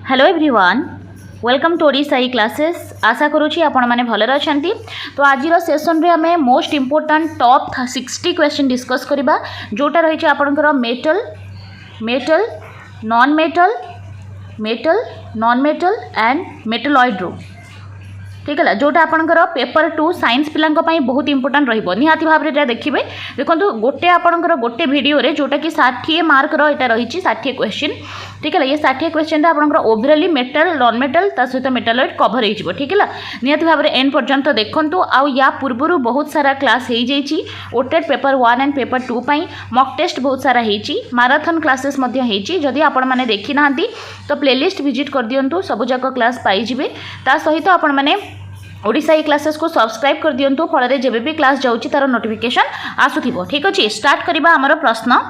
Hello everyone, welcome to Odisha classes. आशा करुँची आपण मैंने भलरे अछंती। तो आज सेसन रे आमे most important top 60 question discuss करबा, जोटा रही आपणकर metal metal non metal and metalloid रो, ठीक है, जोटा आपणकर पेपर 2 साइंस पिलांई बहुत इंपोर्टेंट रहिबो। निहाती भाव में देखिए देखो गोटे आपणकर गोटे वीडियो रे जोटा कि 60 मार्क रहा रही 60 क्वेश्चन, ठीक है। ये 60 क्वेश्चन आपणकर ओवरऑली मेटल नॉन मेटल ता सहित मेटलॉइड कवर हो, ठीक है। निहाती भाव में एंड पर्यंत देखंतु। आउ या पूर्व बहुत सारा क्लास हो जाइए ओटेड पेपर 1 एंड पेपर 2 पाई मॉक टेस्ट बहुत सारा होती, माराथन क्लासेस जदि आपण मैंने देखी ना तो प्लेलिस्ट विजिट कर दिंतु, सबूक क्लास पाइबे। ता सहित आपण मैंने ओडिशा क्लासेस को सब्सक्राइब कर दिंतु, फल जब भी क्लास जाऊँगी तार नोटिफिकेशन आसुथिबो, ठीक अच्छे। स्टार्ट करवा आमर प्रश्न,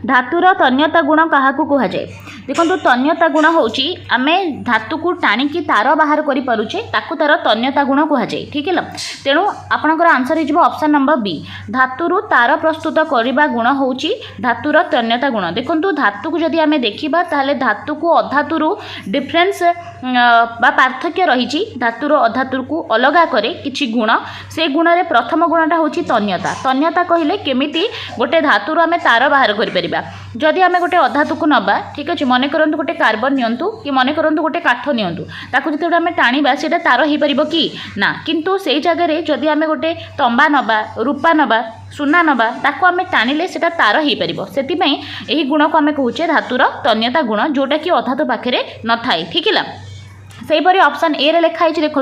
धातुर तन्यता गुण क्या कहुए। देखो तन्यता गुण हूँ आम धातु को टाणिकी तार बाहर करें तार तन्यता गुण कहुए, ठीक है। तेणु आपणकर आंसर हो ऑप्शन नंबर बी, धातु तार प्रस्तुत करने गुण हूँ धातुर तन्यता गुण। देखो धातु को जदि आम देखा ताहले धातु को अधातु डिफरेन्स पार्थक्य रही, धातुर अधातु को अलग करे किछि गुण, से गुण रे प्रथम गुणटा हूँ तन्यता। तन्यता कहले केमिति गोटे धातुर आम तार बाहर कर जदि आम गोटे अधातु को नबा, ठीक अच्छे, मन करंतु गोटे कार्बन नियंतु कि मन करंतु गोटे काठ नियंतु, ताकू जिते आम टाणीबा से तार हो पार कि ना, किंतु से जगह जदि आम गोटे तंबा नबा, रूपा नबा, सुना नबा, ताकू आम टाणिले से तार हो पार। से यही गुण को आम कहूचे धातुर तन्यता गुण, जोटा कि अधातु पाखे न थाए, ठीक है। सेहीपरि ऑप्शन ए रे लिखाई देखो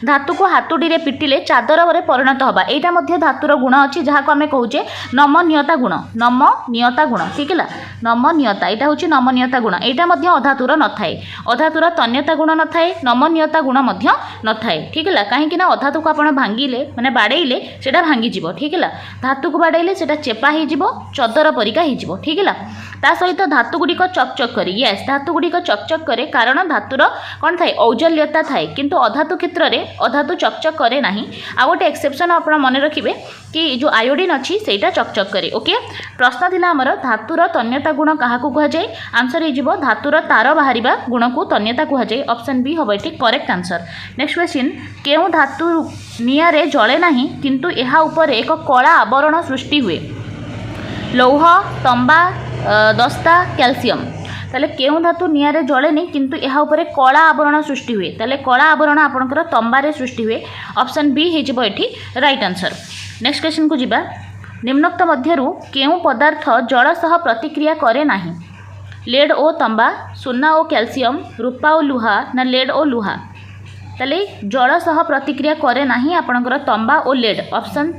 धातु को हाथुड़ी पिटिले चादर रे परिणत हवा, यहाँ धातुर गुण अच्छी जहाँ को आम कहे नमनीयता गुण, नमनीयता गुण, ठीक है। नमनीयता यहाँ हूँ नमनीयता गुण, यहाँ अधातुर न थाए, अधातुर तन्यता गुण न थाए, नमनीयता गुण न थाए, ठीक है। कहीं अधातु को आप भांगिले माने बाड़ेले से भांगीज, ठीक है। धातु को बाड़ेले से चेपा हो चदर परिका हो, ठीक है। ता सहित धातु गुड़िक चकचक करे, यस धातु गुड़िक चकचक करे कारण धातुर कौन थाए औज्जल्यता थाए, किंतु अधातु क्षेत्र में अधातु चकचक करे नहीं। आ गोटे एक्सेप्शन आप मन रखिए कि जो आयोडीन अच्छी सेटा चकचक करे, ओके। प्रश्न थिला हमर धातुर तन्यता गुण क्या कहुए, आंसर हो धातुर तार बाहर गुण को तन्यता कहुए, ऑप्शन बी हम ये करेक्ट आंसर। नेक्स्ट क्वेश्चन, क्यों धातु निआ रे जले नहीं किंतु यह उपर एक कला आवरण सृष्टि हुए, लौह, तंबा, दस्ता, कैल्शियम। ताले केउं धातु निआ रे जले नहीं किंतु यह उपर कला आवरण सृष्टि हुए, ताले कला आवरण आपणकर तंबारे सृष्टि हुए, ऑप्शन बी हो ये राइट आंसर। नेक्स्ट क्वेश्चन को जिबा, निम्नोक्त मध्यरु केउं पदार्थ जल सह प्रतिक्रिया करे नहीं, लेड ओ तंबा, सुना ओ कैल्शियम, रूपा ओ लुहा ना लेड ओ लुहा। ताले जल सह प्रतिक्रिया करे नहीं आपणकर तंबा ओ लेड, ऑप्शन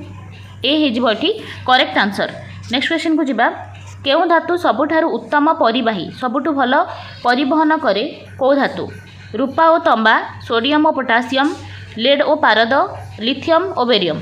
ए हो ये करेक्ट आंसर। नेक्स्ट क्वेश्चन को जिबा, केउं धातु सबुठारु उत्तम परिवाही, सबुठु भल परिवहन करे कौ धातु, रूपा ओ तंबा, सोडियम ओ पोटासियम, लेड ओ पारद, लिथियम ओ बेरियम।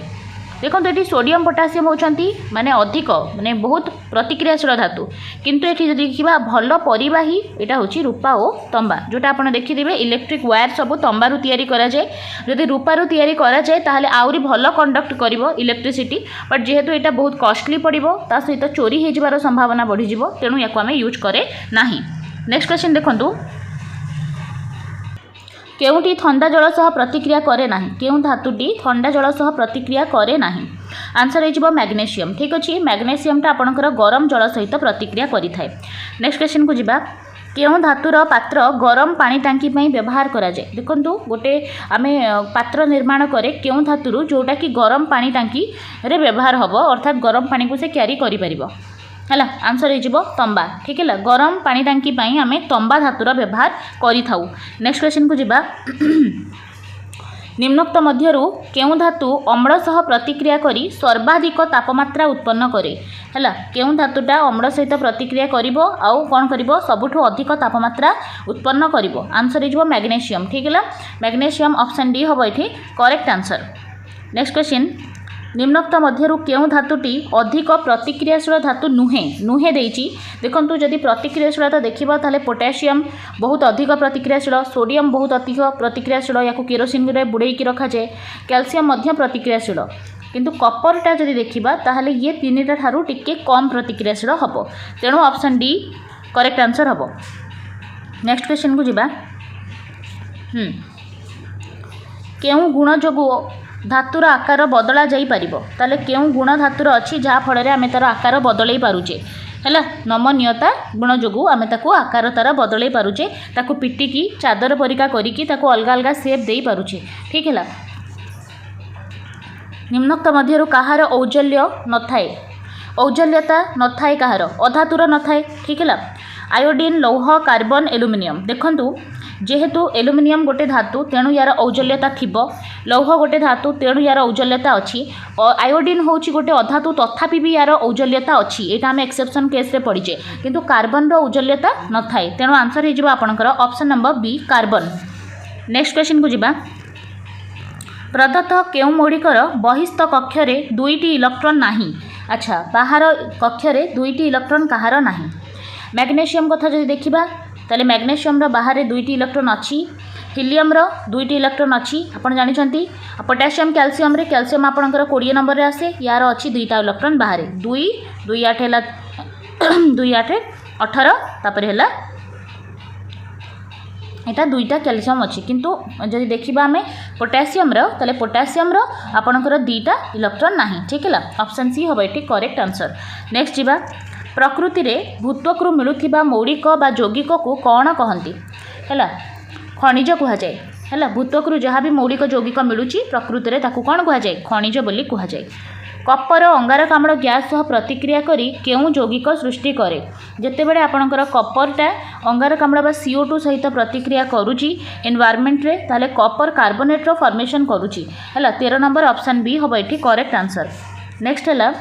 देखो ये सोडियम पोटासियम होती माने अधिक माने बहुत प्रतिक्रियाशील धातु, किंतु ये देखा भल परिवाही यहाँ हूँ रूपा ओ तंबा, जोटा आप देखिए इलेक्ट्रिक वायर सब तंबारू तैयारी करा जाए, जदि रूपारू तैयारी करा जाए ताहले आउरी भल कंडक्ट करिवो इलेक्ट्रिसिटी, बट जेहेतु यहाँ बहुत कॉस्टली पड़ो ता सहित चोरी हो जबार संभावना बढ़ीज, तेणु या आम यूज करे नाही। नेक्स्ट क्वेश्चन देखो, केउंटी ठंडा जल सह प्रतिक्रिया करे नाही, केउं धातुटी ठंडा जल सह प्रतिक्रिया करे नाही, आंसर हो मैग्नेशियम, ठीक अच्छे। मैग्नेशियमटा आपणकर गरम जल सहित प्रतिक्रिया करि थाए। नेक्स्ट क्वेश्चन को जिबा, केउं धातुर पात्र गरम पानी टांकी पई व्यवहार करा जाए। देखंतु गोटे आमे पात्र निर्माण करे केउं धातुरु जोटा कि गरम पानी टांकी रे व्यवहार हबो, अर्थात गरम पानी को से क्यारी करि परिबो, है आंसर हो तंबा, ठीक है। गरम पानी टांकी पाई आमे तंबा धातुर व्यवहार करि थाउ। नेक्स्ट क्वेश्चन को जिबा, निम्नोक्त मध्यरु केउं धातु अम्ल सह प्रतिक्रिया करी सर्वाधिक तापमात्रा उत्पन्न करे, है केउं धातुटा अम्ल सहित प्रतिक्रिया करिवो आउ कोन करिवो सबुठु अधिक तापमात्रा उत्पन्न करिवो, आंसर हो मैग्नेशियम, ठीक है। मैग्नेशियम ऑप्शन डी हम ये करेक्ट आंसर। नेक्स्ट क्वेश्चन, निम्नोक्त मध्यरु केउं धातुटी अधिक प्रतिक्रियाशील धातु नुहे, नुहे देइछि। देखंतु जदि प्रतिक्रियाशीलता देखिबा ताले पोटासियम बहुत अधिक प्रतिक्रियाशील, सोडियम बहुत अधिक प्रतिक्रियाशील, या केरोसिन रे बुड़ेकी रखा जाए, कैल्शियम मध्य प्रतिक्रियाशील, किंतु कपरटा जदि देखिबा ताहले ये तीनटा ठारू टिके कम प्रतिक्रियाशील हबो, तेणु ऑप्शन डी करेक्ट आंसर हबो। नेक्स्ट क्वेश्चन को जीवा केउ गुण जोगु धातुर आकार बदला जाई परिबो ताले केउ गुण धातुर अछि जहा फल रे आमे तार आकार बदलै पारुचे हैला नमनीयता गुण जोगु आमे ताको आकार तार बदलै पारुचे ताको पिटिकी चादर परिका करिकी ताको अलगा अलगा शेप देई पारुचे ठीक हैला निम्नोक्त मध्यरु काहार औजल्य नथाय औजल्यता नथाय काहार अधातुर नथाय ठीक हैला आयोडीन लौह कार्बन एल्युमिनियम देखंतु जेहेतु एल्युमिनियम गोटे धातु तेणु यार औजल्यता थिबो लौह गोटे धातु तेणु यार औजल्यता अछि आयोडीन होची गोटे अधातु तथापि भी यार औजल्यता अछि एटा हम एक्सेप्शन केस रे पढिचे किंतु कार्बन रो औजल्यता न थाए तेणु आंसर हे जिबा आपनकर option number B carbon. Next question को जिबा प्रदत्त केउ मौलिकर बहिस्थ कक्षरे दुईटी इलेक्ट्रॉन नाही अच्छा बाहर कक्षरे दुईटी इलेक्ट्रॉन कहार नाही मैग्नेशियम कथा जदि देखिबा ताले मैग्नेशियम रो बाहर दुईटी इलेक्ट्रॉन अच्छी हिलियम रो दुईटी इलेक्ट्रॉन अच्छी आपण जानिछंती पोटेशियम कैल्शियम रे कैल्शियम आपणकर 20 नंबर रे आसे यार अच्छी दुईटा इलेक्ट्रॉन बाहर 2 2 8 हैला 2 8 18 तापर हैला एटा दुईटा कैल्शियम अच्छी किंतु जदि देखिबा हमें पोटेशियम रो ताले पोटेशियम रो आपणकर दुईटा इलेक्ट्रॉन नाही ठीक हैला ऑप्शन सी होबा एटी करेक्ट आंसर। नेक्स्ट जिबा प्रकृति रे भूत्वक्रु मिलुथिबा मौलिक बा यौगिक को कौन कहंती हैला खनिज कुहा जाए हैला भूत्वक्रु जहाँ भी मौलिक यौगिक मिलुची प्रकृति रे ताकू कौन कुहा जाए खनिज बोली कुहा जाए। कपर अंगारकाम्ल गैस सह प्रतिक्रिया करी केउ यौगिक सृष्टि करे जेतेबेले आपणकर कपरटा अंगारकाम्ल बा CO2 सहित प्रतिक्रिया करूची एनवायरनमेंट रे ताले कपर कार्बोनेट रो फॉर्मेशन करूची हैला 13 नंबर ऑप्शन बी होबा एठी करेक्ट आंसर। नेक्स्ट हैला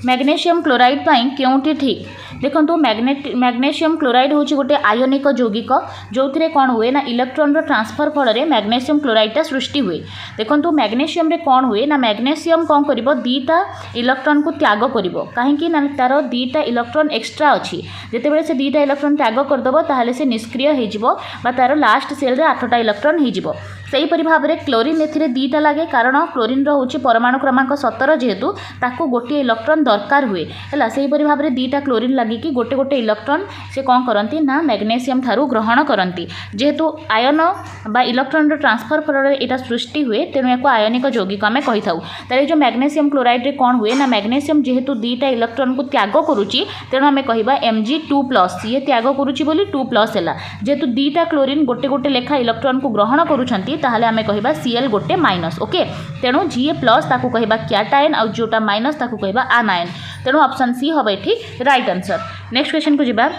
मैग्नेशियम क्लोराइड पाई केउटी ठीक देखो मैग्नेशियम क्लोराइड हूँ गोटे आयोनिक यौगिक जो थे कौन हुए ना इलेक्ट्रॉन ट्रांसफर फल मैग्नेशियम क्लोराइडटा सृष्टि हुए देखो मैग्नेशियम रे कौन हुए ना मैग्नेशियम कौन कर दीटा इलेक्ट्रॉन को त्याग कर कहीं ना तार दीटा इलेक्ट्रॉन एक्स्ट्रा अच्छी जितेबाला से दीटा इलेक्ट्रॉन त्याग करदेव ताहले से निष्क्रिय हो तार लास्ट सेल रे 8टा इलेक्ट्रॉन हो सेहीपरि भाव में क्लोरीन ए दीटा लगे कारण क्लोरीन रोचे परमाणु क्रमांक 17 जेहेतु ताकू गोटे इलेक्ट्रॉन दरकार हुए है सेहीपरि भाव में दीटा क्लोरीन लगिकी गोटे गोटे इलेक्ट्रॉन से कौन करती ना मैग्नेशियम ठारू ग्रहण करती जेहेतु आयन बा इलेक्ट्रॉन ट्रांसफर फल यहाँ सृष्टि हुए तेणु या आयनिक यौगिक आम कही था तार जो मैग्नेशियम क्लोराइड रे कौन हुए ना मैग्नेशियम जेहेतु दीटा इलेक्ट्रॉन को त्याग करुच्ची तेणु आम कह Mg2+ ये त्याग करुच्ची बोली 2+ है जेहेतु दीटा क्लोरीन गोटे गोटे लेखा इलेक्ट्रॉन को ग्रहण करुँच ताहले आमे कहिबा Cl गोटे माइनस ओके तेणु Ga+ ताकू कहिबा कैटायन और जोटा माइनस ताकू कहिबा आनायन तेणु ऑप्शन सी होबा एठी राइट आंसर। नेक्स्ट क्वेश्चन को जिबा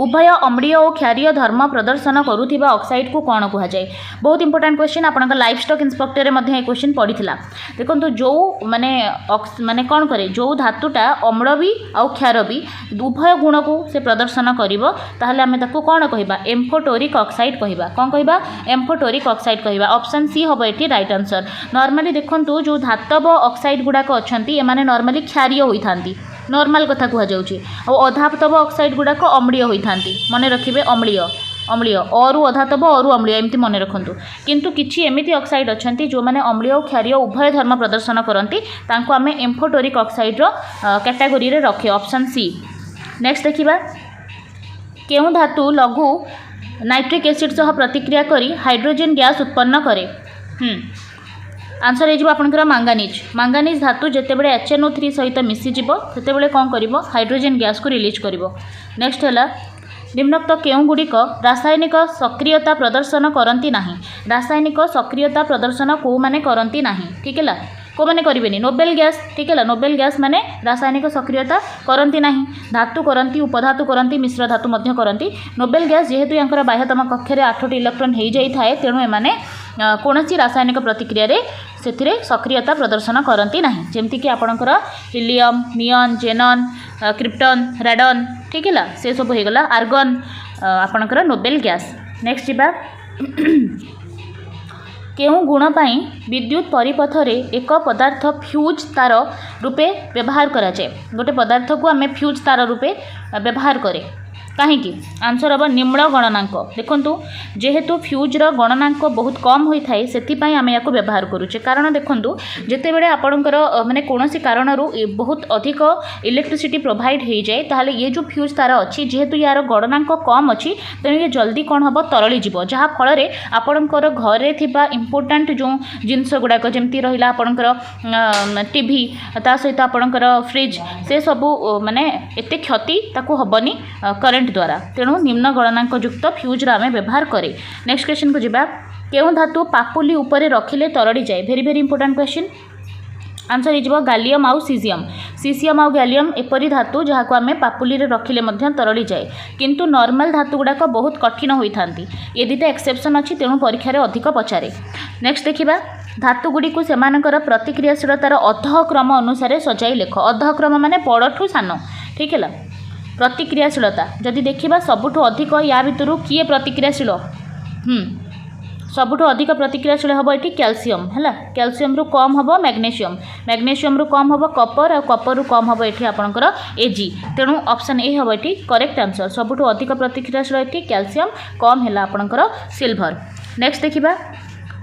उभय अम्लीय और क्षारीय धर्म प्रदर्शन करुथिबा ऑक्साइड को कौन कह जाए बहुत इंपोर्टेंट क्वेश्चन आपन लाइफ स्टॉक इंस्पेक्टर में ये क्वेश्चन पड़ीला देखो जो माने माने कौन करे जो धातुटा अम्ल भी और क्षार भी उभय गुण को से प्रदर्शन करिवो ताहले आमे ताको कौन कहिबा एम्फोटोरिक ऑक्साइड कहिबा कौन कहिबा एम्फोटोरिक ऑक्साइड कहिबा ऑप्शन सी होबा एठी राइट आंसर। नॉर्मली देखंतु जो धातव ऑक्साइड गुडाक अछंती एमाने नॉर्मली क्षारीय होइथांती नॉर्मल कथा कह जाउची और अधातव ऑक्साइड गुडाक अम्लीय होइथांती मने रखिबे अम्लीय अम्लीय अरु अधातव अरु अम्लीय एमती मन रखंतु किंतु किछि एमिति ऑक्साइड अछंती जो माने अम्लीय और क्षारीय उभय धर्म प्रदर्शन करंती तांको आमे एम्फोटोरिक ऑक्साइड रो कैटेगरी रे रखे ऑप्शन सी। नेक्स्ट देखिबा केउ धातु लघु नाइट्रिक एसिड सह प्रतिक्रिया करी हाइड्रोजन गैस उत्पन्न करे आंसर हो आपंकर मांगानीज मांगानीज धातु जितेबाला HNO3 सहित मिसीज से कौन कर हाइड्रोजन गैस को रिलीज कर। नेक्स्ट है निम्नोक्त केउ गुड़िक रासायनिक सक्रियता प्रदर्शन करती नहीं रासायनिक सक्रियता प्रदर्शन कौ माने करती नहीं ठीक है को मैंने करेंगे नोबेल गैस ठीक है नोबेल गैस माने रासायनिक सक्रियता करती नहीं धातु करती उपधातु करती मिश्र धातु मध्य करती नोबेल गैस जेहेतु यहाँ बाह्यतम कक्षे 8टी इलेक्ट्रॉन हो जाए तेणु एमाने कौन रासायनिक प्रतिक्रिया से सक्रियता प्रदर्शन करती नहीं जमती कि आपणकर हिलियम नियन जेनन क्रिप्टन रेडन ठीक है से सब हो गला आर्गन आपणकर नोबेल गैस। नेक्स्ट जीवा केउ गुण पाई विद्युत परिपथ रे एक पदार्थ फ्यूज तार रूपे व्यवहार करा जाए गोटे पदार्थ को आम फ्यूज तार रूपे व्यवहार करे कहीं आंसर हम निम्न गणनांक देखु जेहेतु फ्यूज्र गणनांक बहुत कम होता है से आम या व्यवहार करुचे कारण देखूँ जिते बड़े आपणकर माने कौन कारण बहुत अधिक इलेक्ट्रिसिटी प्रोवाइड हो जाए ताहले ये जो फ्यूज तार अच्छी जेहेतु यार गणनांक कम अच्छी तेणु ये जल्दी कौन हम तरली जीव जहाँफल आपणकर घरे थिबा इम्पोर्टाट जो जिनस गुड़ाक जमी रहा आपणकर टीवी ता सहित आपणकर फ्रिज से सबू माने एते क्षति ताकू हबनी करेंट द्वारा तेणु निम्न गणनांक युक्त फ्यूज्र आम व्यवहार करें। नेक्स्ट क्वेश्चन को जीवा केउं धातु पापुली उपरे रखिले तरड़ी जाए very very important question answer हो गालियम आउ सीजियम सीसियम आउ गालियम एपरी धातु जहाँ को आम पापुली रखिले तरड़ी जाए किंतु नॉर्मल धातु गुड़ाक बहुत कठिन होता ये दुटा एक्सेप्शन अच्छी तेणु परीक्षा रे अधिक पचारे। नेक्स्ट देखिबा धातुगुड़ी को सेमानकर प्रतिक्रियाशीलतार अधक्रम अनुसार सजाई लेख अधक्रम माने बड़ठू सान ठीक है प्रतिक्रियाशीलता जदि देखिबा सबुठु अधिक या भितरु किए प्रतिक्रियाशील सबुठु अधिक प्रतिक्रियाशील हम ये कैल्शियम है कैल्शियम रु कम हम मैग्नेशियम मैग्नेशियम रु कम हम कपर और कपर रु कम हम ये आपंकर एजी तेणु ऑप्शन ए हम ये करेक्ट आंसर सबुठु अधिक प्रतिक्रियाशील ये कैल्शियम कम है आपंकर सिल्वर। नेक्स्ट देखिबा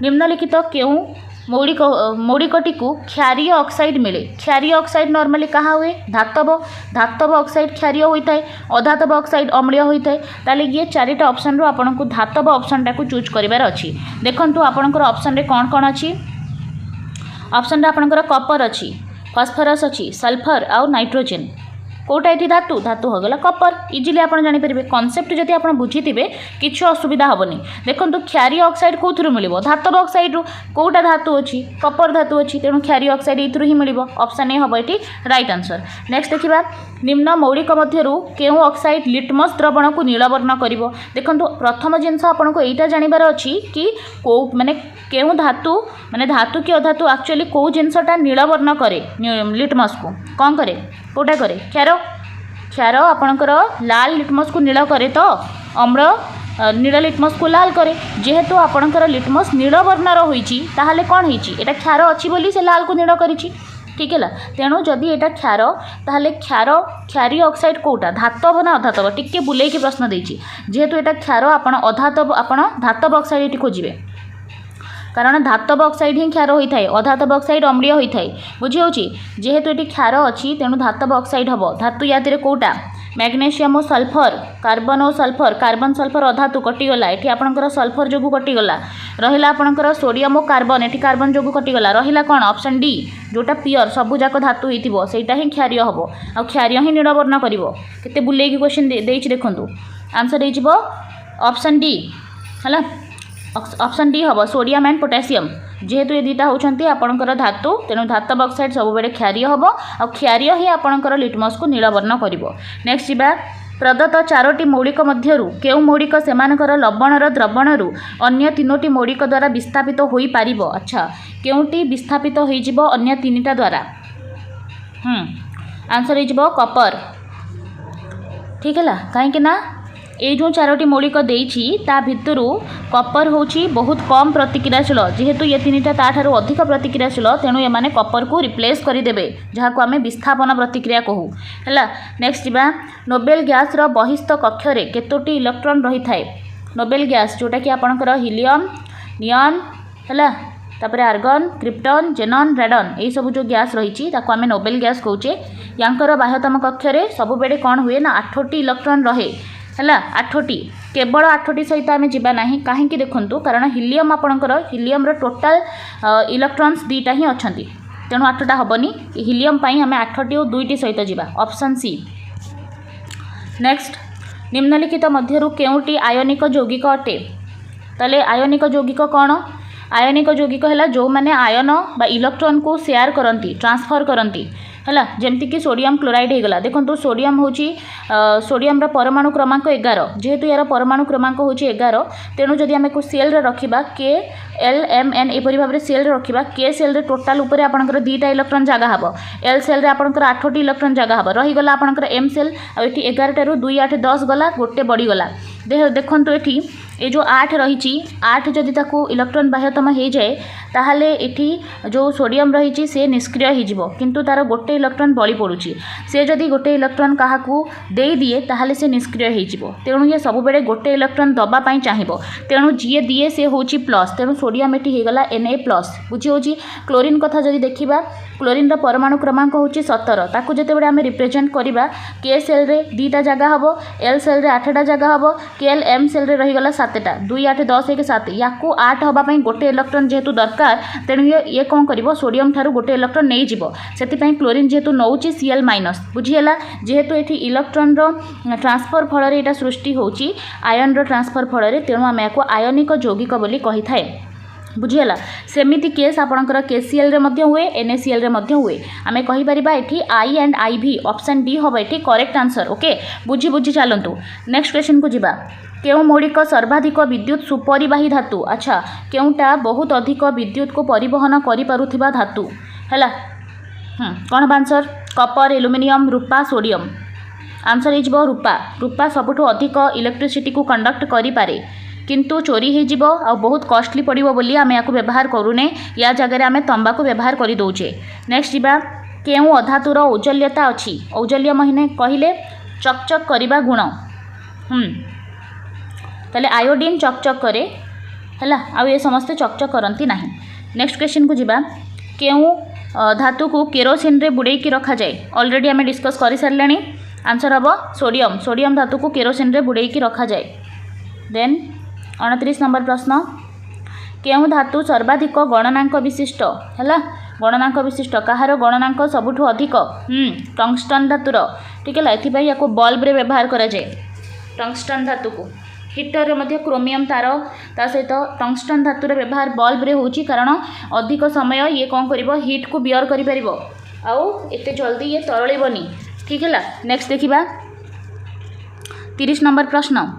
निम्नलिखित केउं मौलिकटी को क्षारीय ऑक्साइड मिले क्षारीय ऑक्साइड नॉर्मली कहा हुए धातव धातव ऑक्साइड क्षारीय होता है अधातव ऑक्साइड अम्लीय होता है ताले ये चारिटा ऑप्शन रो आपन को धातव ऑप्शन टा को चूज करिवार अछि देखंतु आपनकर ऑप्शन रे कौन कौन अछि ऑप्शन रे आपनकर कपर अछि फास्फोरस अछि सल्फर आउ नाइट्रोजन कोटा ये धातु धातु होगला कपर इजिली आप जानीपर कनसेप्ट जब आप बुझीथे किसी असुविधा हेनी देखो क्षारीय ऑक्साइड कौन मिल धातव ऑक्साइड रु कोटा धातु अच्छी कपर धातु अच्छी तेणु क्षारीय ऑक्साइड ये ही मिल ऑप्शन ए हम ये राइट आंसर। नेक्स्ट देखिबा निम्न मौलिक मध्यरु केउं ऑक्साइड लिटमस द्रवण को नीलवर्ण कर देखो प्रथम जिनस आपको यहाँ जानवर अच्छी कि कौ माने केउं धातु माने धातु कि अधातु एक्चुअली कौ जिनसटा नीलवर्ण करे लिटमस को कौन करे कोटा करे क्षार क्षार आपणकर लाल लिटमस को नील करे तो अम्ल नील लिटमस को लाल करे जेहेतु आपणकर लिटमस नीलवर्णर होइछि ताहले कौन होइछि एटा क्षार अच्छी बोली से लाल को नील करिछि ठीक है तेणु जदि एटा क्षार ताहले क्षार क्षारीय ऑक्साइड कोटा धातव ना अधातव टिके बुले के प्रश्न देछि जेहेतु एटा क्षार आपण अधातव आपण धातव ऑक्साइड एटी खोजिबे कारण धातव ऑक्साइड ही क्षार होता है अधातव ऑक्साइड अम्लीय होता है बुझी होची जेहेतु ये क्षार अच्छी तेणु धातव ऑक्साइड हम धातु याद कोटा मैग्नेशियम और सल्फर कार्बन और सल्फर कार्बन सल्फर अधातु कटिगला ये आपंकर सल्फर जो कटिगला रहा आपंकर सोडियम और कार्बन ये कार्बन जो कटिगला रहा कौन ऑप्शन डी जोटा पियर सबूक धातु होता ही क्षारीय हम आ क्षारीय ही नीलवर्ण कर बुले क्वेश्चन देखूँ आंसर हो ऑप्शन डी है ऑप्शन डी हम सोडियम एंड पोटेशियम जेहेतु ये दुटा होती आपंकर धातु तेणु धातव ऑक्साइड सब बेले क्षारीय हम आ क्षारीय ही आपंकर लिटमस को नीलवर्ण कर। नेक्स्ट जीवा प्रदत्त चारोटी मौलिक मध्यरु केउ मौलिक सेमानकर लवणर द्रवणरु अन्य तीनोटी मौलिक द्वारा विस्थापित होई पारिबो अच्छा केउटी विस्थापित होई जिवो अन्य तीनटा द्वारा आंसर हो कपर ठीक है कहीं ना ये जो चारोटी मौलिक देइछि ता भितरु कपर होची बहुत कम प्रतिक्रियाशील जेहेतु ये तीनटा ताठारु अधिक प्रतिक्रियाशील तेणु ये माने कपर को रिप्लेस करदेवे जहाँ को आम विस्थापन प्रतिक्रिया कहू है। नेक्स्ट जीवा नोबेल गैस रो बहिस्थ कक्ष रे केतोटी इलेक्ट्रॉन रही थाए नोबेल गैस जोटा कि आपणकर हिलियम नियन है तापर आर्गन क्रिप्टन जेनन रेडन यही सब जो गैस रही आम नोबेल गैस कहचे यांकर बाह्यतम कक्ष रे सब बेले कौन हुए ना 8टी इलेक्ट्रॉन रहे है 8टी केवल 8टी सहित आम जाना ना कहीं देखूँ कारण हिलियम आपणकर हिलियम टोटाल इलेक्ट्रॉन्स दुईटा ही अच्छा तेणु 8टा हेनी हिलियम आम 8टी और 2टी सहित जावा ऑप्शन सी। नेक्स्ट निम्नलिखित मध्यरु केउटी आयनिक यौगिक अटे ताले आयनिक यौगिक कौन आयनिक यौगिक है जो मैंने आयन बा इलेक्ट्रॉन को शेयर करती ट्रांसफर करती है जमती कि सोडियम क्लोराइड होगला देखो सोडियम हूँ सोडियम परमाणु क्रमांक 11 जेहेतु यार परमाणु क्रमांक हूँ 11 तेणु जदि आम को सेल रखा के एल एम एन एपरी भाव में सेल रखा के सेल टोटाल उपर आपंकर 2टा इलेक्ट्रॉन जगह हम एल सेल रे आपंकर 8टी इलेक्ट्रॉन जगह हम रहीगला आपंकर एम सेल आठी 11 2 8 10 गला गोटे बढ़ीगला देखो ये ये जो 8 रही 8 जदि इलेक्ट्रॉन बाह्यतम हो जाए ताहले एठी जो सोडियम रही से निष्क्रिय हो किंतु तार गोटे इलेक्ट्रॉन बली पड़ुची से जदि गोटे इलेक्ट्रॉन क्या दे दिए ताहले से निष्क्रिय हो तेणु ये सब बेले गोटे इलेक्ट्रॉन दबापाई चाहिए तेणु जी दिए से हूँ प्लस तेणु सोडियम एटी होगला Na+ बुझी हो क्लोरीन कथा जदि देखा क्लोरीन परमाणु क्रमांक हूँ 17 ताकू जितेबाला आम रिप्रेजेंट करवा के सेल रे 2टा जगह हम एल सेल रे 8टा जगह हम केएल एम सेल रे रहीगला 7टा 2 8 10 1 7 या 8 हाँपाई गोटे इलेक्ट्रॉन जेहेतु दरकार तेणु ये कौन कर सोडियम ठारू गोटे इलेक्ट्रॉन नहीं जीव से क्लोरीन जेहेतु नौ Cl- बुझीगला जेहेतु ये इलेक्ट्रॉन ट्रांसफर फल यहाँ सृष्टि होची आयन ट्रांसफर फल तेणु आम या आयनिक यौगिक बोली कही थाए बुझीगला सेमिति केस आपणकर KCl रे मध्य हुए NaCl रे मध्य हुए आमे कहि परिबा एठी I and IV option D होबा एठी करेक्ट आंसर ओके बुझी बुझी चलंतु नेक्स्ट क्वेश्चन को जिबा केउ मौलिक सर्वाधिक विद्युत सुपरिवाही धातु अच्छा केउटा बहुत अधिक विद्युत को परिवहन करि पारुथिबा धातु हैला कोन आंसर कॉपर एल्युमिनियम रूपा सोडियम आंसर इजबो रूपा रूपा सबुठु अधिक इलेक्ट्रिसिटी को कंडक्ट करि पारे किंतु चोरी हो आ बहुत कॉस्टली पड़ो बोली आम या व्यवहार करूने या जगह आम तंबा को व्यवहार कर दौचे नेक्स्ट जीवा केउ अधातुर औजल्यता अच्छी औजल्य महीने कहले चकचक करवा गुण ताले आयोडीन चकचक करे हैला आ ये समस्ते चकचक करती ना नेक्स्ट क्वेश्चन को जीवा केउ धातु को केरोसिन रे बुड़े की रखा जाए ऑलरेडी आम डिस्कस कर सारे आंसर हम सोडियम सोडियम धातु को केरोसिन रे बुड़े की रखा जाए देन 29 नंबर प्रश्न केउ धातु सर्वाधिक गणनांक विशिष्ट है गणनांक विशिष्ट कहार गणनांक सबुठु अधिक टंगस्टन धातुर ठीक है ये बल्ब रे व्यवहार करा जाए टंगस्टन धातु को हीटर रे क्रोमियम तार ता सहित टंगस्टन धातुर व्यवहार बल्ब रे होची कारण अधिक समय ये कौन करिवो हीट को बियर करि परिवो आउ एते जल्दी ये तरळिबनी ठीक है नेक्स्ट देखिबा 30 नंबर प्रश्न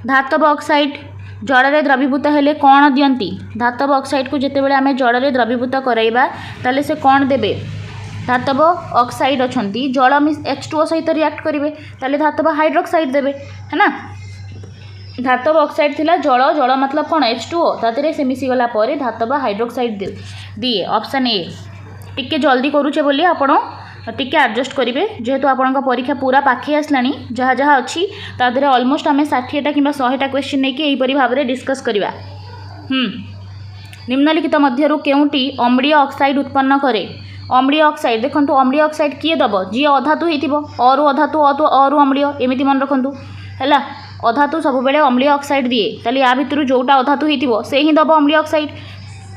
धातव ऑक्साइड जड़े द्रवीभूत हेले कौन दियंती धातव ऑक्साइड को जिते बड़े आम जड़े द्रवीभूत कराइबा ताले से कौन देबे धातव ऑक्साइड अच्छी जल H2O सहित रिएक्ट करेंगे ताले धातव हाइड्रोक्साइड देबे है ना धातव ऑक्साइड थिला जल जल मतलब कौन H2O ताते से मिसीगला पर धातव हाइड्रोक्साइड दिए ऑप्शन ए टिके जल्दी करूचे बोली आपण टिके एडजस्ट करेंगे जेहेतु आपंक परीक्षा पूरा पाखे आसलानी जहाँ जहाँ अच्छी तादे ऑलमोस्ट आम 60टा कि 100टा क्वेश्चन नहीं कि भाव में डिस्कस करवा निम्नलिखित मध्य केउटी अम्लीय ऑक्साइड उत्पन्न करे अम्लीय ऑक्साइड देखो अम्लीय ऑक्साइड किए दब जी अधातु होती अरु अधातु अरु अम्लीय एमती मन रखु है अधातु सब बेले अम्लीय ऑक्साइड दिए ताली या भितर जोटा अधातु होती से ही दब अम्लीय ऑक्साइड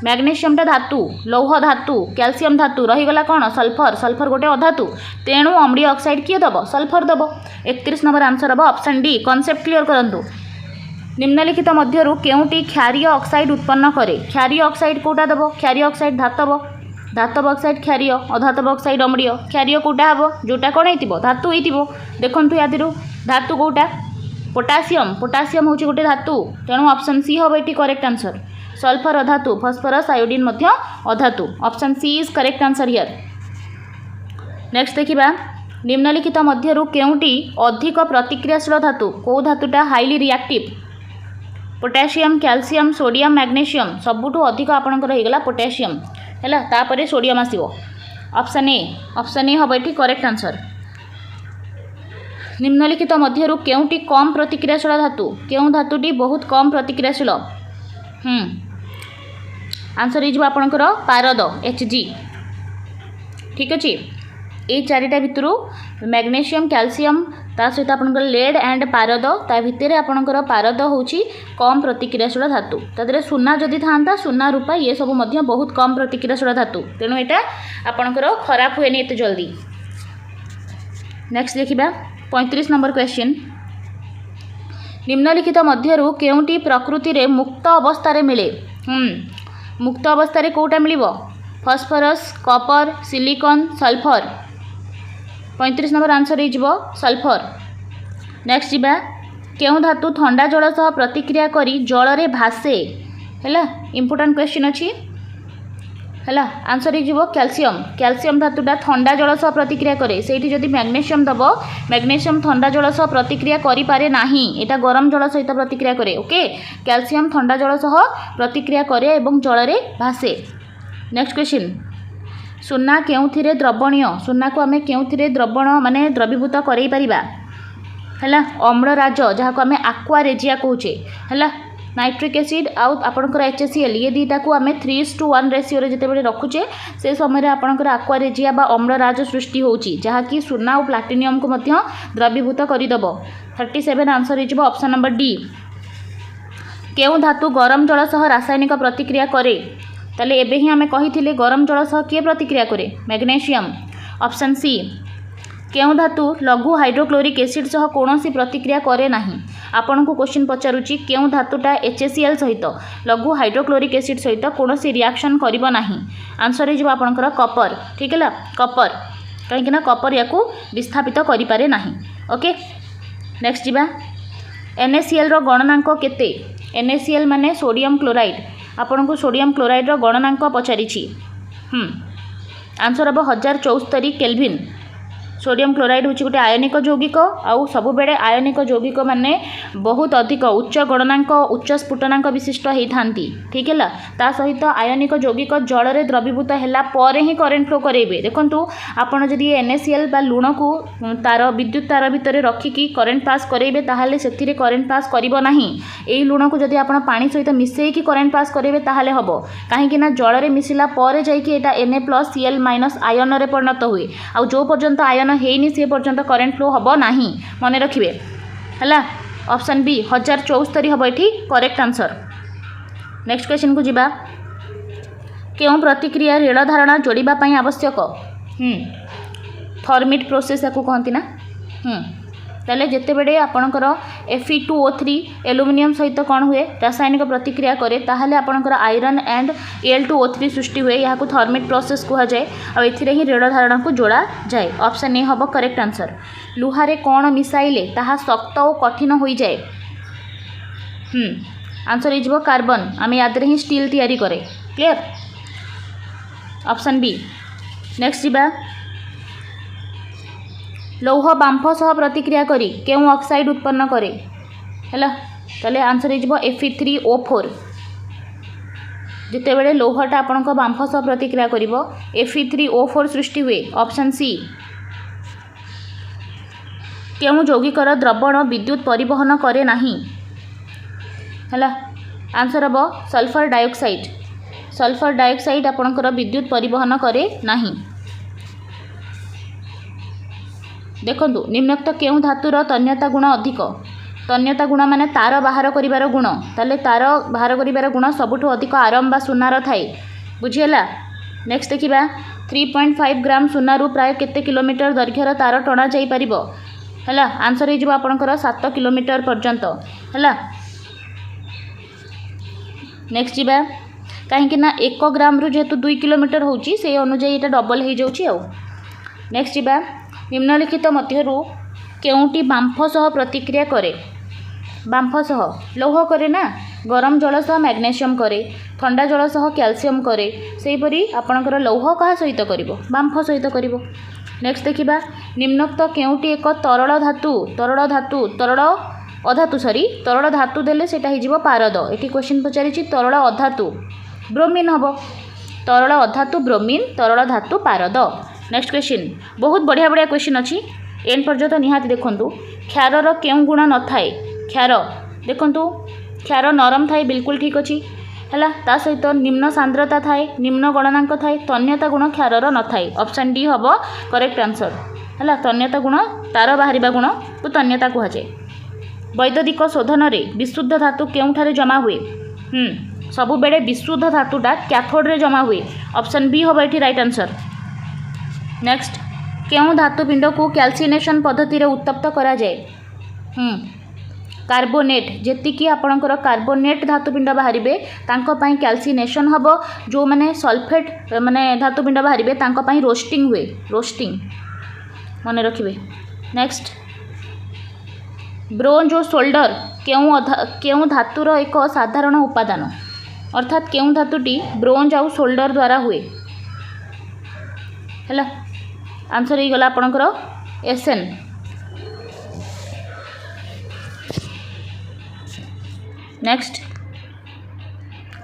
मैग्नेशियम टा धातु लौह धातु कैल्शियम धातु रहीगला कौन सल्फर सल्फर गोटे अधातु तेणु अम्लीय ऑक्साइड किए दब सल्फर दब 31 नंबर आंसर हम ऑप्शन डी कॉन्सेप्ट क्लियर करंतु निम्नलिखित मध्यरु केउटी क्षारीय ऑक्साइड उत्पन्न करे क्षारीय ऑक्साइड कोटा दब क्षारीय ऑक्साइड धातव धातव ऑक्साइड क्षारीय अधातव ऑक्साइड अम्लीय क्षारीय कोटा हम जोटा कौन हो धातु हो देखु या धातु कोटा पोटासियम पोटासियम हूँ गोटे धातु तेणु ऑप्शन सी हम ये करेक्ट आंसर सल्फर अधातु फॉस्फोरस आयोडीन मध्य अधातु option C is correct answer here next देखिबा निम्नलिखित मध्यरु केउटी अधिक प्रतिक्रियाशील धातु को धातुटा highly reactive potassium calcium sodium magnesium सबुठु अधिक आपणकर होगला पोटासियम है तापर सोडियम आसो ऑप्शन ए हम ये करेक्ट आंसर निम्नलिखित मध्यरु केउटी कम प्रतिक्रियाशील धातु केउ धातुटी बहुत कम प्रतिक्रियाशील आंसर हो आपणकर पारद Hg ठीक अच्छे ये चारिटा भितर मैग्नेशियम कैल्शियम ता सहित आपणकर लेड एंड पारद ता भितर आपणकर पारद होची कम प्रतिक्रियाशील धातु तादरे सुना जदि था सुना रूपा ये सब मध्य बहुत कम प्रतिक्रियाशील धातु तेणु यहाँ आपणकर खराब हुए एत जल्दी नेक्स्ट देखिबा 35 नंबर क्वेश्चन निम्नलिखित मध्यरु केउटी प्रकृति रे मुक्त अवस्था रे मिले मुक्त अवस्था रे कोटा मिलिबो phosphorus copper silicon sulphur 35 number answer हो सल्फर नेक्स्ट जीवा केउ धातु ठंडा जल सह प्रतिक्रिया करी जल रे भासे हैला इंपोर्टेंट क्वेश्चन अछि है आंसर हो कैल्शियम कैल्शियम धातुटा ठंडा जल सह प्रतिक्रिया करे से जदि मैग्नेशियम दब मैग्नेशियम ठंडा जल सह प्रतिक्रिया करि पारे नाही एटा गरम जल सहित प्रतिक्रिया करे ओके कैल्शियम ठंडा जल सह प्रतिक्रिया करे एवं जल रे भासे। नेक्स्ट क्वेश्चन सुना केउथिरे द्रवणीय सुना को आमे केउथिरे द्रवण माने द्रवीभूत करई परिबा है अम्लराज जहाँ को आमे आक्वा रेजिया कहूचे है नाइट्रिक एसिड आउ आपणकर HCl ये दुईटा को आम 3:1 रेसीो जिते रखुचे से समय आपणकर आक्वा रेजिया बा अम्लराज सृष्टि होची जहाँकि सुना और प्लाटिनियम को मध्य द्रवीभूत करदेव। 37 आंसर हो ऑप्शन नंबर डी। केउ धातु गरम जल सह रासायनिक प्रतिक्रिया करे ताले एबे ही आमे कहिथिले गरम जल सह किए प्रतिक्रिया करे मैग्नेशियम। ऑप्शन सी केउ धातु लघु हाइड्रोक्लोरिक एसिड सह कौनसी प्रतिक्रिया करे नाही आपन को क्वेश्चन पचारुची केउ धातुटा HCl सहित लघु हाइड्रोक्लोरिक एसिड सहित कौनसी रिएक्शन करिबो नाही आंसर हो आपनकर कपर ठीक है कपर कहीं कपर या विस्थापित करि पारे नाही ओके। नेक्स्ट जीवा NaCl रो गणनांक केते NaCl माने सोडियम क्लोराइड आपन को सोडियम क्लोराइड रो गणनांक पचारिछि आंसर हम 1074 केल्विन। सोडियम क्लोराइड हूँ गोटे आयनिक यौगिक आउ सब बेले आयनिक यौगिक माने बहुत अधिक उच्च गणनांक उच्च स्फुटनांक विशिष्ट होता ठीक है ता सहित आयनिक यौगिक जल में द्रवीभूत है पर ही करेन्ट फ्लो करेंगे देखो आपड़ जदि NaCl बा लुण को तार विद्युत तार भितर रखिकी करेन्ट पास करेंगे ताहले से करेन्ट पास करिबो नाही एई लुण को जदि आपण पानी सहित मिसेकी करेन्ट पास करेंगे ताहले हबो कहीं जल में मिसिला पर जाइए Na+Cl- आयन रे परिणत हुए आउ जो पर्यंत आयन हेनी से पर्यंत करेन्ट फ्लो हबो नाही मन रखिबे हला ऑप्शन बी 1074 हबो एठी करेक्ट आंसर। नेक्स्ट क्वेश्चन को जिबा केउ प्रतिक्रिया रेल धारणा जोड़िबा पई आवश्यक फॉर्मिट प्रोसेस याकू कहंती ना ताले जेते बेडे आपणकर Fe2O3 एल्युमिनियम सहित कौन हुए रासायनिक प्रतिक्रिया करे ताहले आपणकर आयरन एंड Al2O3 सृष्टि हुए यहाँ को थर्मिट प्रोसेस कह जाए और एथिरे ही रेल धारणा को जोड़ा जाए ऑप्शन ए हम करेक्ट आंसर। लुहारे कौन मिसाइले ताहा शक्त और कठिन हो जाए आंसर हो कार्बन आम याद ही स्टील तैयारी करे क्लियर ऑप्शन बी। नेक्स्ट जीवा लौह बांफ सह प्रतिक्रिया करी केउ ऑक्साइड उत्पन्न करे है ताले आंसर हो Fe3O4 जिते बेले लौहटा आपण बांफ सह प्रतिक्रिया करिवो Fe3O4 सृष्टि हुए ऑप्शन सी। केउ यौगिकर द्रवण विद्युत परिवहन करे नाही है आंसर हम सल्फर डाइऑक्साइड आपणकर विद्युत परिवहन करे नाही। देखु निम्नोक्त केउ धातुर तन्यता गुण अधिक तन्यता गुण माने तार बाहर करिवार गुण ताले तार बाहर करिवार गुण सबुठु अधिक आरम बा सुनार थाए बुझीला। नेक्स्ट देखिबा 3.5 ग्राम सुनारू प्राय केते किलोमीटर दैर्घ्यर तार टणा जाई परिबो हला आंसर हो जिवो आपणकर 7 किलोमीटर पर्यंत हला। नेक्स्ट जीवा कहीं ना 1 ग्राम रु जेहेतु 2 किलोमीटर होची से अनुसार ये डबल हो जाउची आउ। नेक्स्ट जीवा निम्नलिखित मध्यरु केउटी बांफ सह प्रतिक्रिया करे बांफ सह लौह करे ना गरम जल सह मैग्नेशियम करे ठंडा जल सह कैल्शियम करे सेहीपरि आपणकर लौह कहा सहित करिवो बांफ सहित करिवो। नेक्स्ट देखिबा निम्नोक्त केउटी एक तरल धातु देले सेटा हिजिवो पारद एटी क्वेश्चन पचारिछि तरल अधातु ब्रोमीन हबो तरल अधातु ब्रोमीन तरल धातु पारद। नेक्स्ट क्वेश्चन बहुत बढ़िया बढ़िया क्वेश्चन अच्छी एंड पर्यंत निहाती देखंतु क्षारर केउ गुण न थाए क्षार देखंतु क्षार नरम थाए बिल्कुल ठीक अच्छी है ता सहित निम्न सांद्रता थाए निम्न गणनांक थाए तन्यता गुण क्षारर न थाए ऑप्शन डी हम करेक्ट आंसर है। तन्यता गुण तार बाहर गुण को तन्यता कह जाए। वैद्युतिक शोधन रे विशुद्ध धातु केउठारे जमा हुए सबु बेले विशुद्ध धातुटा कैथोड रे जमा हुए ऑप्शन बी हम ये राइट आंसर। नेक्स्ट केउ धातुपिंड को कैल्सिनेशन पद्धति रे उत्तप्त करा जाए कार्बोनेट जेतिकी आपणकर कार्बोनेट धातुपिंड बाहरिबे तांको पई कैल्सिनेशन हबो जो माने सल्फेट माने धातुपिंड बाहरिबे तांको पई रोस्टिंग हुए रोस्टिंग मन रखिबे। नेक्स्ट ब्रोंज और सोल्डर केउ धातुर एक साधारण उपादान अर्थात केउं धातुटी ब्रोंज आउ सोल्डर द्वारा हुए है आंसर हो गला आपणकर एसएन। नेक्स्ट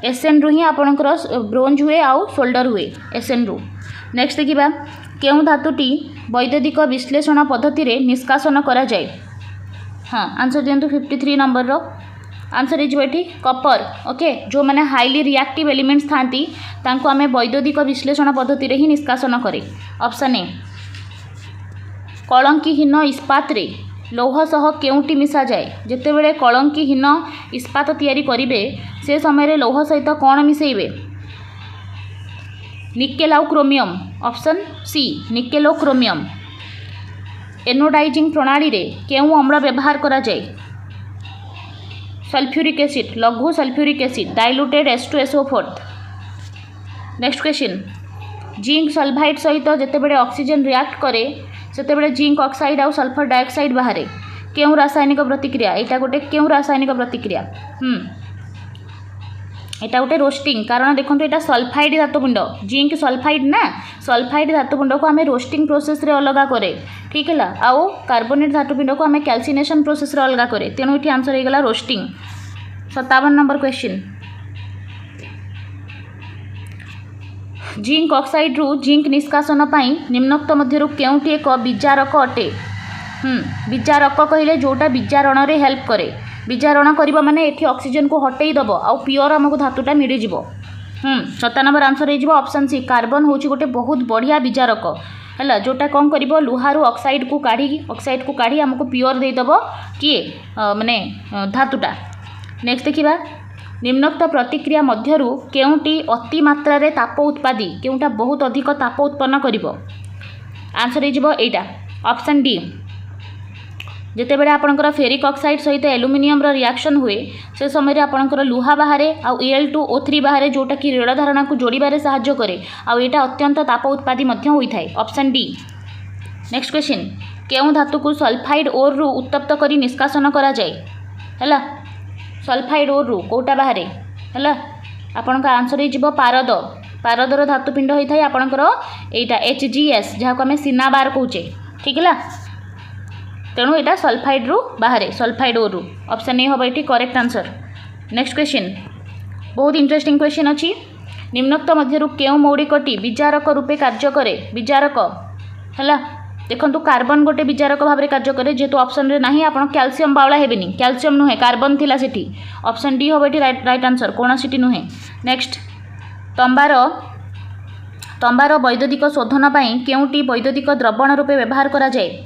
एसएन रु ही आपणकर ब्रोंज हुए आउ सोल्डर हुए एसएन रु। नेक्स्ट देखिबा केउं धातुटी वैद्युतिक विश्लेषण पद्धति रे निष्कासन करा जाए। हाँ आंसर दिंतु 53 नंबर रो आंसर ये कपर। ओके जो मैंने हाईली रिएक्टिव एलिमेंट्स थांती तांको आमे वैद्युतिक विश्लेषण पद्धति रे ही निष्कासन करे। ऑप्शन ए कलंकीहीन इस्पात रे लौह सह केउंटी मिसा जाए। जेतेबेले कलंकीहीन इस्पात तैयारी करिवे से समय लौह सहित कौन मिसेइबे निकेल आउ क्रोमियम। ऑप्शन सी निकेल और क्रोमियम। एनोडाइजिंग प्रणाली रे केउं अम्ल व्यवहार करा जाए। सल्फ्यूरिक एसिड लघु sulphuric acid diluted H2SO4। Next question zinc sulphide सहित जेतेबेले ऑक्सीजन रिएक्ट करे सेतेबेले जिंक ऑक्साइड आउ सल्फर डाइऑक्साइड बाहरे केउं रासायनिक प्रतिक्रिया। एटा गोटे केउं रासायनिक प्रतिक्रिया एटा गोटे रोस्टिंग कारण देखो यहाँ सल्फाइड धातुपिंड जिंक सल्फाइड ना सल्फाइड धातुपिंड को आम रोस्टिंग प्रोसेस रे अलग करे ठीक है आउ कार्बोनेट धातुपिंड को आम कैल्सिनेशन प्रोसेस रे अलग करे तेणु ये आंसर हो गला roasting. 57 number question zinc oxide रु जिंक निष्कासन पाई निम्नोक्त मध्यरु केउंटी एक विजारक अटे। विजारक कहले जोटा विजारण रे हेल्प करे। विजारण करबा माने एठी ऑक्सीजन को हटेई दबो आउ प्योर हमको धातुटा मिली जिवो। 57 नंबर आंसर हो ऑप्शन सी कार्बन होची गोटे बहुत बढ़िया विजारक है जोटा कौन कर लुहारू ऑक्साइड को काढ़ी हमको प्योर दे दबो किए माने धातुटा। नेक्स्ट देखिबा निम्नोक्त प्रतिक्रिया मध्यरु केउंटी अति मात्रा रे ताप उत्पादी केउंटा बहुत अधिक ताप उत्पन्न करिवो। आंसर हो एटा ऑप्शन डी जितेबाला आपंकर फेरिक ऑक्साइड सहित एल्युमिनियम रिएक्शन हुए से समय आपंकर लुहा बाहर आउ Al2O3 बाहर जोटा कि ऋण धारणा को जोड़बारे साहाय्य करे आउ एटा अत्यंत ताप उत्पादी होता है। Option D. नेक्स्ट क्वेश्चन केउं धातु को सल्फाइड ओर रु उत्तप्त करी निष्कासन करा जाए है सल्फाइड ओर रु कोटा बाहर है आपण का आंसर हो पारद। पारदर धातुपिंड होता है आपंकर यहाँ HGS जहाँ को आम सिना बार कहे ठीक है तेणु यहाँ सल्फाइड रु बाहर सल्फाइड ओर रु ऑप्शन ए हम ये करेक्ट आंसर। नेक्स्ट क्वेश्चन बहुत इंटरेस्टिंग क्वेश्चन अच्छी निम्नोक्त मध्यरु केउं मौलिकटी विजारक रूपे कार्य करे। विजारक है देखो कार्बन गोटे विजारक भाव में कार्य करे जेहेतु ऑप्शन रे नहीं आप कैल्शियम बावला हेबेनी कैल्शियम नुहे कार्बन थिला सेठी ऑप्शन डी हम ये राइट आंसर कौन सीटी नुहे। नेक्स्ट तंबार वैद्युतिक शोधन पाई केउंटी वैद्युतिक द्रवण रूपे व्यवहार करा जाए।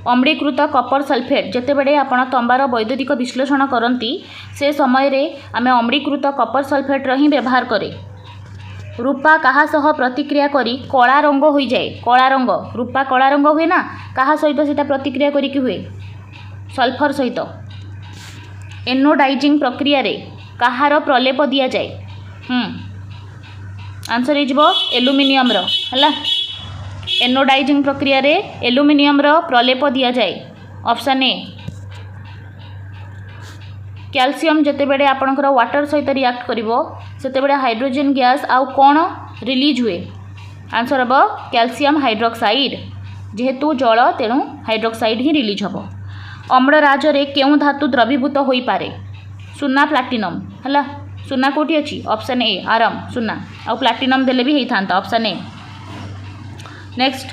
अम्लीकृत कपर सल्फेट जितेबाला आपण तंबार वैद्युतिक विश्लेषण करती से समय रे आमे अम्लीकृत कपर सल्फेट ही व्यवहार करे। रूपा कहा सह प्रतिक्रिया करी कला रंग हो जाए। कला रंग रूपा कला रंग हुए ना कहा सहित सीटा प्रतिक्रिया करी हुए सल्फर सहित। एनोडाइजिंग प्रक्रिया रे कहार प्रलेप दिया जाए। आंसर हो एल्युमिनियम है एनोडाइजिंग प्रक्रिया रे एल्युमिनियम प्रलेप दिया जाए। ऑप्शन ए कैल्शियम जितेबाला आपंकर वाटर सहित रिएक्ट करिवो सेतेबाला हाइड्रोजन गैस आउ कौन रिलीज हुए। आंसर हम कैल्शियम हाइड्रोक्साइड जेहेतु जल तेणु हाइड्रोक्साइड ही रिलीज हम। अम्लराज रे केउं धातु द्रवीभूत होई पारे। सुना प्लाटिनम है सुना कोठी अच्छी ऑप्शन ए आराम सुना आउ प्लाटिनम देले भी होई थांता ऑप्शन ए। नेक्स्ट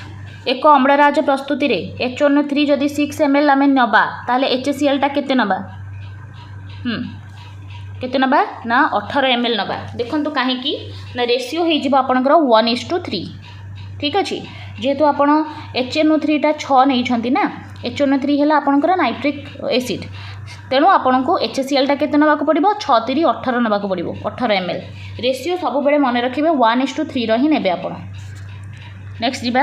एक अम्लराज प्रस्तुति रे HNO3 जदि 6 ml आम नबा ताले HCl टा केते नबा केते नबा ना 18 ml नबा। देखंतु कहीं ना रेशियो हो आपंकर 1:3 ठीक अच्छे जेहेतु आप HNO3 टा 6 नहीं ना HNO3 है आपंकर नाइट्रिक एसिड तेणु आपन को HCl टा केते नबाक पड़ो 6 × 18 नबाक पड़ो 18 ml। रेशियो सब बेले मन रखिए 1:3 रही ने आप। नेक्स्ट जीवा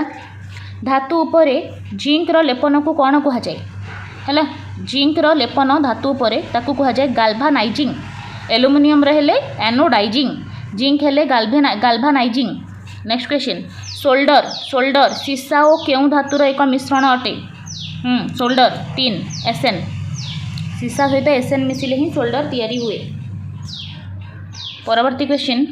धातु उपरे जिंक रो लेपन को कौन कहुए है जिंक रो लेपन धातु उपरे ताकू कहुए गाल्भानाइजिंग। एल्युमिनियम रहे एनोडाइजिंग जिंक हेले गाल्भानाइजिंग। नेक्स्ट क्वेश्चन सोल्डर सोल्डर सीसा और केउं धातुर एक मिश्रण अटे। सोल्डर 3 SN सीसा सहित SN मिसिले ही सोल्डर तैयारी हुए। परवर्ती क्वेश्चन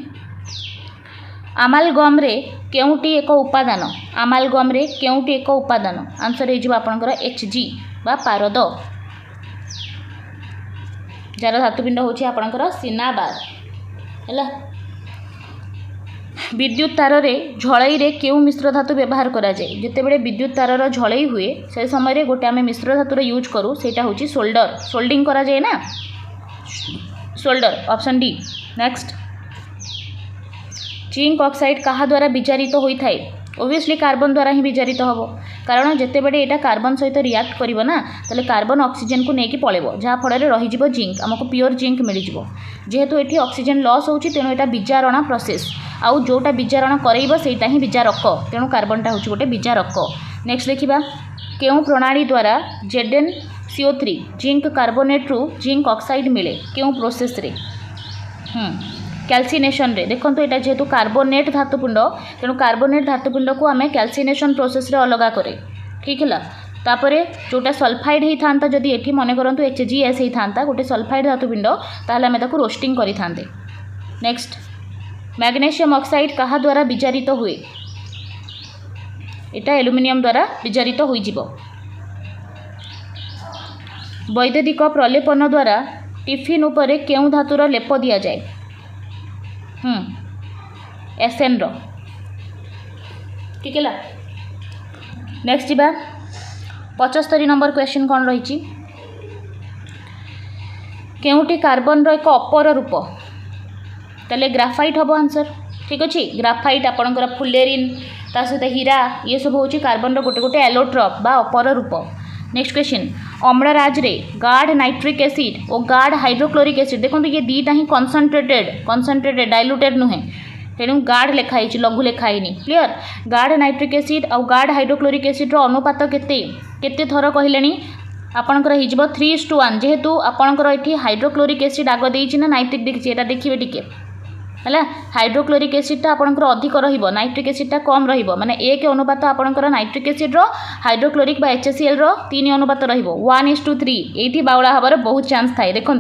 आमालगम रे केउटी एक उपादान आमालगम रे केउटी एक उपादान आंसर हो आपनकर Hg बा पारद जार धातुपिंड होची आपनकर सिनाबार हैला। विद्युत तार रे झलई रे केउ मिश्र धातु व्यवहार करा जाए जेते बेले विद्युत तार झलई हुए से समय रे गोटे आमे मिश्र धातुर यूज करू सेटा होची सोल्डर सोल्डिंग करा जाए ना solder option D. Next zinc oxide कहा द्वारा विजारित होता है ओबियसली कार्बन द्वारा ही विजारित हम कारण जिते बड़े यहाँ कार्बन सहित रिएक्ट करिवो ना ताले कार्बन ऑक्सीजन को लेकिन पळेबो जहाँ फल रही जिंक आमको प्योर जिंक मिल जेहेतु ये ऑक्सीजन लॉस होची तेणु यहाँ विजारणा प्रोसेस आउ जोटा विजारण करइबो सेटा ही विजारक तेणु कार्बनटा होची गोटे विजारक। नेक्स्ट देखिबा केउ प्रणाली द्वारा ZnCO3 जिंक कार्बोनेट रु जिंक ऑक्साइड मिले केउ प्रोसेस रे कैल्सिनेशन रे देखो तो यहाँ जेहेतु कार्बोनेट धातुपिंड तेणु कार्बोनेट धातुपिंड को आम कैल्सिनेशन प्रोसेस रे अलग करे ठीक है। तापर जोटा सल्फाइड होता था जदि ये मन करूँ HgS होता गोटे सल्फाइड धातुपिंड ताहले आम ताकू रोस्टिंग करि थांते। नेक्स्ट मैग्नेशियम ऑक्साइड कहा द्वारा विजारित हुए एटा एल्युमिनियम द्वारा विजारित हो जिवो। वैद्युतिक प्रलेपन द्वारा टिफिन उपरे केउ धातुर लेप दिया जाए SN रो ठीक है। नेक्स्ट जीवा 75 नंबर क्वेश्चन कौन रही केउटी कार्बन रो एक अपर रूप ताले ग्राफाइट हम आंसर ठीक अच्छे ग्राफाइट आपणकर फुलेरिन ता सहित हीरा ये सब हूँ कार्बन रो गोटे गोटे एलोट्रॉप बा अपर रूप। नेक्स्ट क्वेश्चन अम्लराज रे गाढ़ नाइट्रिक एसिड और गाढ़ हाइड्रोक्लोरिक एसिड देखो ये दीटा ही कनसेंट्रेटेड डाइल्यूटेड नुहे तेणु गाढ़ लिखाई लघु लिखाई क्लियर। गाढ़ नाइट्रिक एसिड और गाढ़ हाइड्रोक्लोरिक एसिड रो अनुपात केते थर कहले आपणकर हो 3:1 जेहेतु आपणकर ये हाइड्रोक्लोरिक एसिड आग देना ना नाइट्रिक देखिए देखिए टिके है हाइड्रोक्लोरिक एसिडटा आपंकर अधिक नाइट्रिक एसिडटा कम माने 1 अनुपात आपंकर नाइट्रिक एसिड रो हाइड्रोक्लोरिक बा HCl रो 3 अनुपात 1:3 ये बाउला हबार बहुत चांस थाए। देखो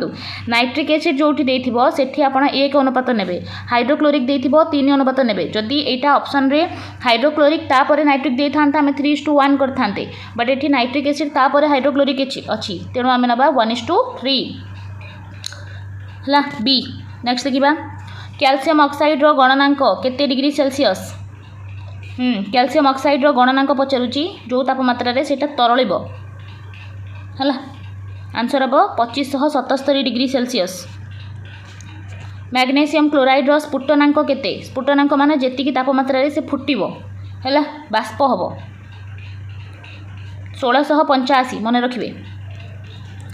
नाइट्रिक एसिड जोटी देथिबो सेठी आपण 1 अनुपात नेबे हाइड्रोक्लोरिक देथिबो 3 अनुपात नेबे जदि एटा ऑप्शन रे हाइड्रोक्लोरिक तापर नाइट्रिक दे थांता हमें 3:1 कर थांते बट एठी नाइट्रिक एसिड तापर हाइड्रोक्लोरिक अछि तेणु आमे नबा 1:3 हला बी। नेक्स्ट देखिबा कैल्शियम ऑक्साइड रो गणनांक केते डिग्री सेल्सियस कैल्शियम ऑक्साइड रो गणनांक पचारुची जो तापमात्रा रे सेटा तरलिबो हला आंसर हम 2577 डिग्री सेल्सियस। मैग्नेशियम क्लोराइड रो स्फुटनांक केते स्फुटनांक माने जेतिकी तापमात्रा रे से फुटिबो हला बाष्प हबो 1685 मन रखिबे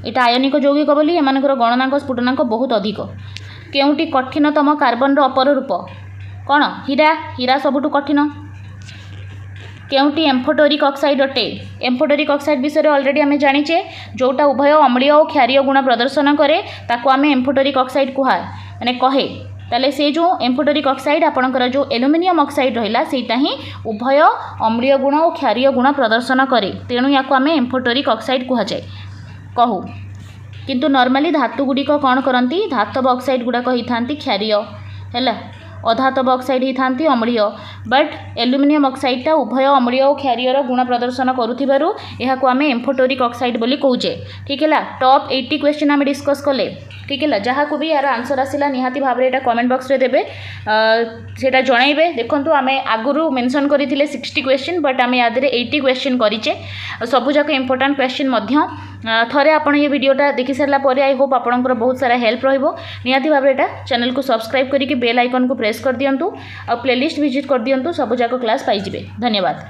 एटा आयनिक यौगिक बोली एमानकर गणनांक स्फुटनांक बहुत अधिक। केउटी कठिनतम कार्बन रो अपर रूप कौन हीरा सबुठु कठिन। केउटी एम्फोटोरिक ऑक्साइड अटे एम्फोटोरिक ऑक्साइड विषय में ऑलरेडी आम जानीचे जोटा उभय अम्लीय और क्षारीय गुण प्रदर्शन करे ताको आम एम्फोटोरिक ऑक्साइड कुहा माने कहे ताले से जो एम्फोटोरिक ऑक्साइड आपणकर जो एल्युमिनियम ऑक्साइड रहिला सेटा ही उभय अम्लीय गुण और क्षारीय गुण प्रदर्शन करे तेणु या आम एम्फोटोरिक ऑक्साइड कुहा जाए कहू किंतु नॉर्मली धातु गुड़िक कौन करती धातव ऑक्साइड गुड़ाक होता क्षारीय है अधातव ऑक्साइड होता अम्लीय बट एल्युमिनियम ऑक्साइडटा उभय अम्लीय और क्षारीय गुण प्रदर्शन करूथिबारु एहाको आमे एम्फोटोरिक ऑक्साइड बोली कहूचे ठीक है। टॉप 80 क्वेश्चन आमे डिस्कस कले ठीक है जहाँ को भी यार आंसर आसला निहाती भाव में कमेंट बॉक्स रे देबे सेटा जणाइबे। देखंतु आमे आगुरु मेंशन करिथिले 60 क्वेश्चन बट आमे यादरे 80 क्वेश्चन करिचे सबु जाक इंपोर्टेंट क्वेश्चन मध्य थरे आपण ये वीडियोटा देखि सारला परे आई होप आपनकर बहुत सारा हेल्प रहिबो निहाती भाव में चैनल को सब्सक्राइब करिके बेल आइकन को प्रेस कर दियंतु और प्लेलिस्ट विजिट कर दियंतु सबु जाक क्लास पाई जिवे। धन्यवाद।